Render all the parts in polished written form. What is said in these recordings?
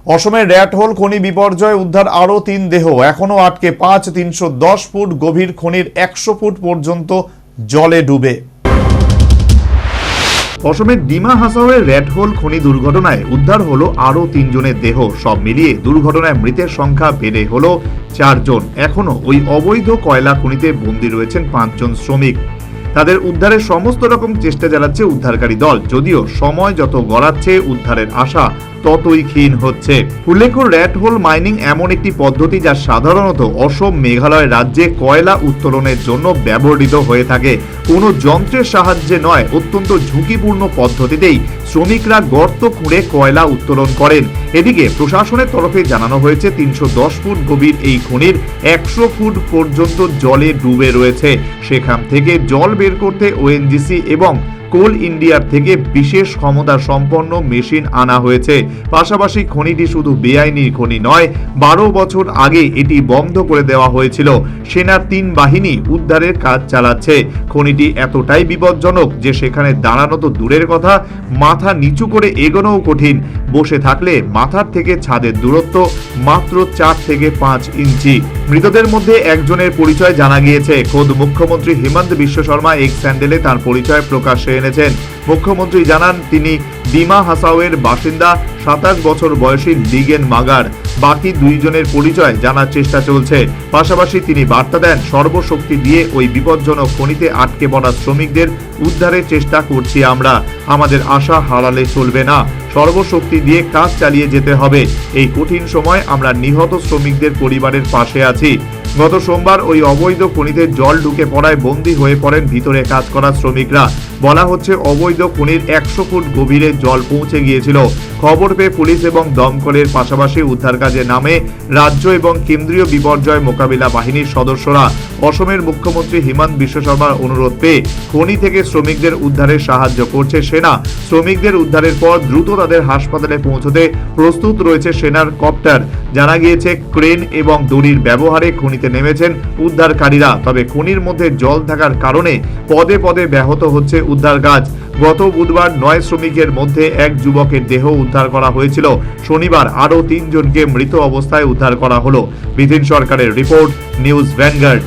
অসমের র্যাটহোল খনি বিপর্যয়, উদ্ধার আরও 3 দেহ, এখনও আটকে 310 ফুট গভীর খনির 100 ফুট পর্যন্ত জলে ডুবে। অসমের ডিমা হাসাওয়ের র্যাটহোল খনি দুর্ঘটনায় উদ্ধার হলো আরও 3 জনের দেহ। সব মিলিয়ে দুর্ঘটনায় মৃতের সংখ্যা বেড়ে হলো 4 জন। এখনও ওই অবৈধ কয়লা খনিতে বন্দী রয়েছেন 5 জন শ্রমিক। তাদের উদ্ধারের সমস্ত রকম চেষ্টা চালাচ্ছে উদ্ধারকারী দল, যদিও সময় যত গড়াচ্ছে উদ্ধারের আশা ততই ক্ষীণ হচ্ছে। উল্লেখ্য, র্যাটহোল মাইনিং এমন একটি পদ্ধতি যা সাধারণত অসম, মেঘালয় রাজ্যে কয়লা উত্তোলনের জন্য ব্যবহৃত হয়ে থাকে। কোনো যন্ত্রের সাহায্যে নয়, অত্যন্ত ঝুঁকিপূর্ণ পদ্ধতিতেই শ্রমিকরা গর্ত খুঁড়ে কয়লা উত্তোলন করেন। এদিকে প্রশাসনের তরফে জানানো হয়েছে 310 ফুট গভীর এই খনির 100 ফুট পর্যন্ত জলে ডুবে রয়েছে। সেখান থেকে জল বের করতে ওএনজিসি এবং কোল ইন্ডিয়ার থেকে বিশেষ ক্ষমতা সম্পন্ন মেশিন আনা হয়েছে। পাশাপাশি খনিটি শুধু বেআইনি খনি নয়, 12 বছর আগে এটি বন্ধ করে দেওয়া হয়েছিল। সেনার 3 বাহিনী উদ্ধারের কাজ চালাচ্ছে। খনিটি এতটাই বিপজ্জনক যে সেখানে দাঁড়ানো তো দূরের কথা, মাথা নিচু করে এগোনোও কঠিন। বসে থাকলে মাথার থেকে ছাদের দূরত্ব মাত্র 4 থেকে 5 ইঞ্চি। মৃতদের মধ্যে একজনের পরিচয় জানা গিয়েছে। খোদ মুখ্যমন্ত্রী হিমন্ত বিশ্ব শর্মা এক স্যান্ডেলে তার পরিচয় প্রকাশ্যে এনেছেন। মুখ্যমন্ত্রী জানান তিনি ডিমা হাসাওয়ের বাসিন্দা 27 বছর বয়সী লিগেন মাগার। বাকি 2 জনের পরিচয় জানার চেষ্টা চলছে। পাশাপাশি তিনি বার্তা দেন, সর্বশক্তি দিয়ে ওই বিপজ্জনক খনিতে আটকে পড়া শ্রমিকদের উদ্ধারের চেষ্টা করছি আমরা। আমাদের আশা হারালে চলবে না, সর্বশক্তি দিয়ে কাজ চালিয়ে যেতে হবে। এই কঠিন সময় আমরা নিহত শ্রমিকদের পরিবারের পাশে আছি। গত সোমবার ওই অবৈধ খনিতে জল ঢুকে পড়ায় বন্দী হয়ে পড়েন ভিতরে কাজ করা শ্রমিকরা। বলা হচ্ছে অবৈধ খনির 100 ফুট গভীরে জল পৌঁছে গিয়েছিল। খবর পেয়ে পুলিশ এবং দমকলের পাশাপাশি উদ্ধার কাজে নামে রাজ্য এবং কেন্দ্রীয় বিপর্যয় মোকাবিলা বাহিনীর সদস্যরা। অসমের মুখ্যমন্ত্রী হিমন্ত বিশ্ব শর্মার অনুরোধ পেয়ে খনি থেকে শ্রমিকদের উদ্ধারে সাহায্য করছে সেনা। শ্রমিকদের উদ্ধারের পর দ্রুত তাদের হাসপাতালে পৌঁছতে প্রস্তুত রয়েছে সেনার কপ্টার। জানা গিয়েছে ক্রেন এবং দড়ির ব্যবহারে খনিতে নেমেছেন উদ্ধারকারীরা। তবে খনির মধ্যে জল থাকার কারণে পদে পদে ব্যাহত হচ্ছে উদ্ধার কাজ। গত বুধবার 9 শ্রমিকের মধ্যে এক যুবকের দেহ উদ্ধার করা হয়েছিল। শনিবার আরও 3 জনকে মৃত অবস্থায় উদ্ধার করা হলো। বিধিন সরকারের report, news Vanguard.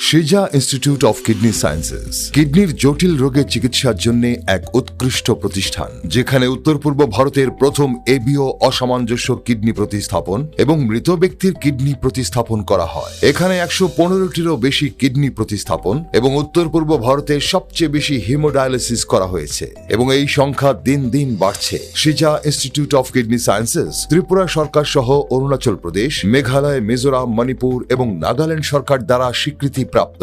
Shija Institute of Kidney Sciences কিডনির জটিল রোগের চিকিৎসার জন্য এক উৎকৃষ্ট প্রতিষ্ঠান, যেখানে উত্তর পূর্ব ভারতের প্রথম এবিও অসামঞ্জস্য কিডনি প্রতিস্থাপন এবং মৃত ব্যক্তির কিডনি প্রতিস্থাপন করা হয়। এখানে 115টিরও বেশি কিডনি প্রতিস্থাপন এবং উত্তর পূর্ব ভারতের সবচেয়ে বেশি হিমোডায়ালিসিস করা হয়েছে এবং এই সংখ্যা দিন দিন বাড়ছে। Shija Institute of Kidney Sciences Tripura সরকার সহ অরুণাচল প্রদেশ, মেঘালয়, মিজোরাম, মণিপুর এবং নাগাল্যান্ড সরকার দ্বারা স্বীকৃতি প্রাপ্ত।